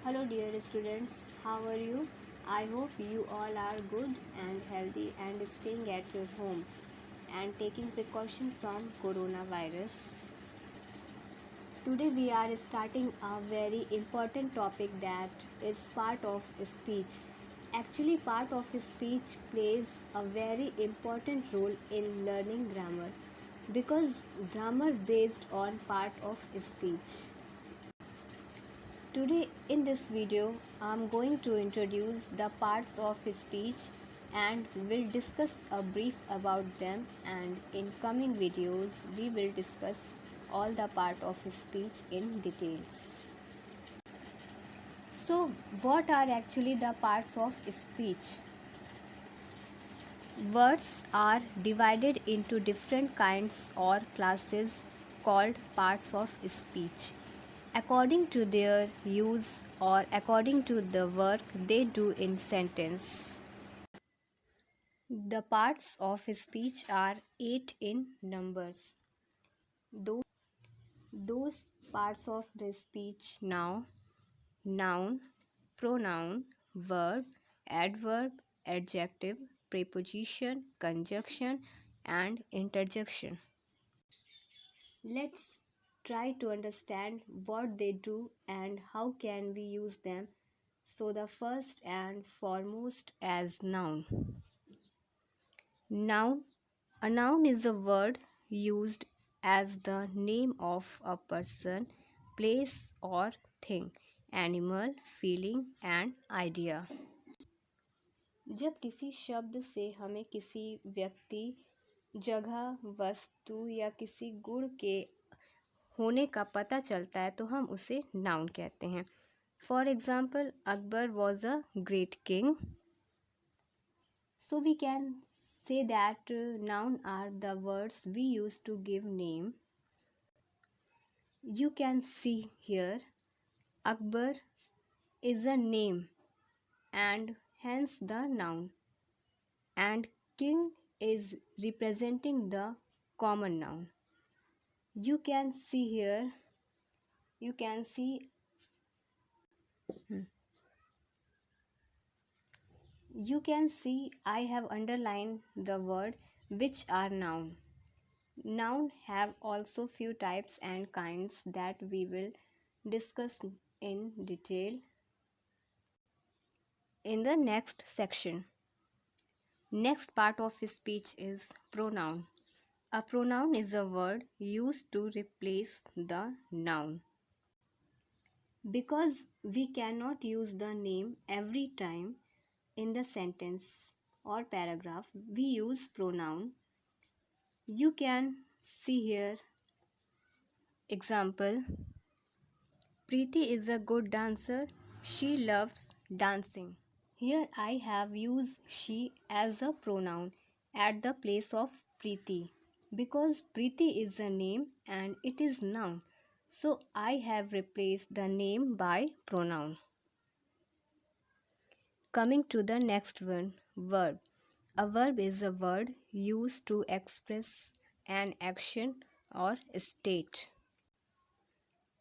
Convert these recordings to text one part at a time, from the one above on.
Hello, dear students. How are you? I hope you all are good and healthy and staying at your home and taking precaution from coronavirus. Today we are starting a very important topic that is part of speech. Actually, part of speech plays a very important role in learning grammar because grammar based on part of speech. Today in this video, I am going to introduce the parts of speech and will discuss a brief about them, and in coming videos we will discuss all the part of speech in details. So what are actually the parts of speech? Words are divided into different kinds or classes called parts of speech according to their use or according to the work they do in sentence. The parts of speech are 8 in numbers. Those parts of the speech now: noun, pronoun, verb, adverb, adjective, preposition, conjunction, and interjection. Let's try to understand what they do and how can we use them. So the first and foremost as noun. Noun. A noun is a word used as the name of a person, place or thing, animal, feeling and idea. जब किसी शब्द से हमें किसी व्यक्ति, जगह, वस्तु या किसी गुण के होने का पता चलता है तो हम उसे नाउन कहते हैं. For example, Akbar was a great king. So we can say that noun are the words we use to give name. You can see here Akbar is a name and hence the noun, and king is representing the common noun. You can see here, you can see You can see I have underlined the word which are noun. Noun have also few types and kinds that we will discuss in detail in the next section. Next part of speech is pronoun. A pronoun is a word used to replace the noun. Because we cannot use the name every time in the sentence or paragraph, we use pronoun. You can see here example: Preeti is a good dancer. She loves dancing. Here I have used she as a pronoun at the place of Preeti because Preeti is a name and it is noun. So I have replaced the name by pronoun. Coming to the next one, verb. A verb is a word used to express an action or state.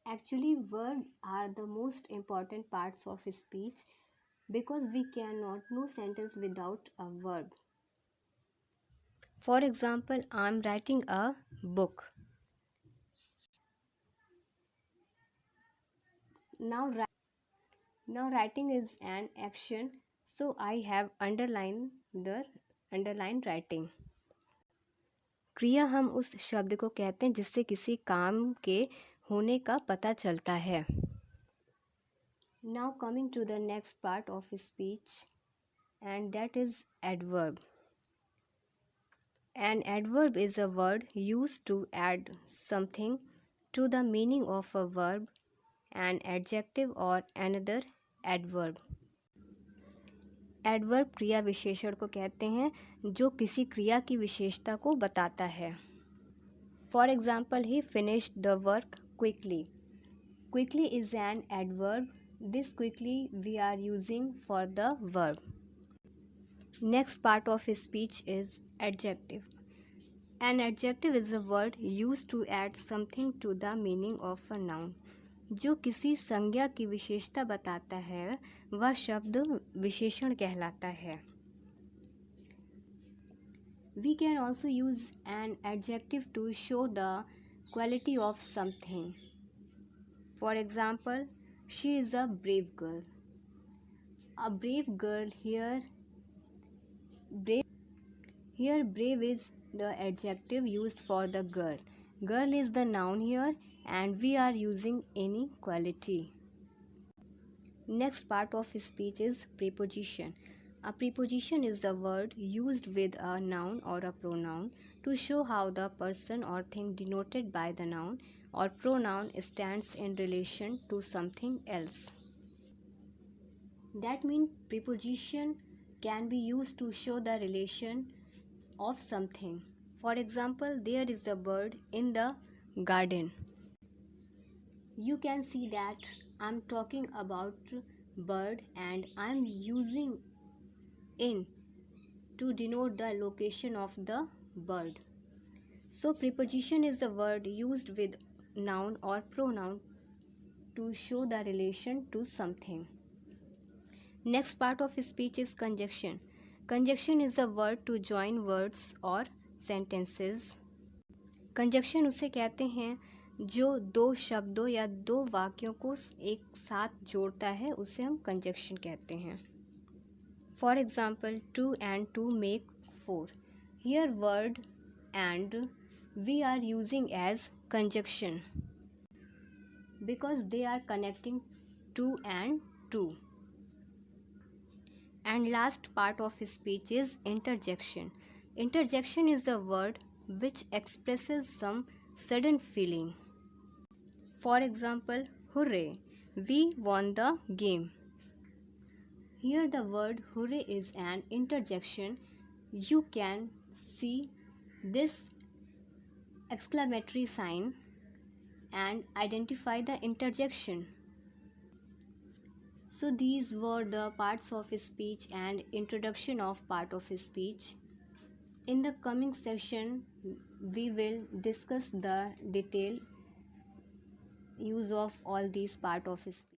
Actually, verbs are the most important parts of speech because we cannot know sentence without a verb. For example, I am writing a book. Now writing is an action, so I have underlined writing. क्रिया हम उस शब्द को कहते हैं जिससे किसी काम के होने का पता चलता है. Now coming to the next part of speech, and that is adverb. An adverb is a word used to add something to the meaning of a verb, an adjective or another adverb. Adverb क्रिया विशेषण को कहते हैं जो किसी क्रिया की विशेषता को बताता है. For example, he finished the work quickly. Quickly is an adverb. This quickly we are using for the verb. Next part of speech is adjective. An adjective is a word used to add something to the meaning of a noun. जो किसी संज्ञा की विशेषता बताता है वह शब्द विशेषण कहलाता है. We can also use an adjective to show the quality of something. For example, she is a brave girl. A brave girl brave is the adjective used for the girl. Girl is the noun here and we are using any quality. Next part of speech is preposition. A preposition is a word used with a noun or a pronoun to show how the person or thing denoted by the noun or pronoun stands in relation to something else. That means preposition can be used to show the relation of something. For example, there is a bird in the garden. You can see that I'm talking about bird and I'm using in to denote the location of the bird. So preposition is a word used with noun or pronoun to show the relation to something. Next part of speech is conjunction. Conjunction is a word to join words or sentences. Conjunction उसे कहते हैं जो दो शब्दों या दो वाक्यों को एक साथ जोड़ता है, उसे हम कंजक्शन कहते हैं. For example, 2 and 2 make 4. Here word and we are using as conjunction because they are connecting 2 and 2. And last part of speech is interjection. Interjection is a word which expresses some sudden feeling. For example, hooray, we won the game. Here the word hooray is an interjection. You can see this exclamatory sign and identify the interjection. So these were the parts of speech and introduction of part of speech. In the coming session, we will discuss the detailed use of all these part of speech.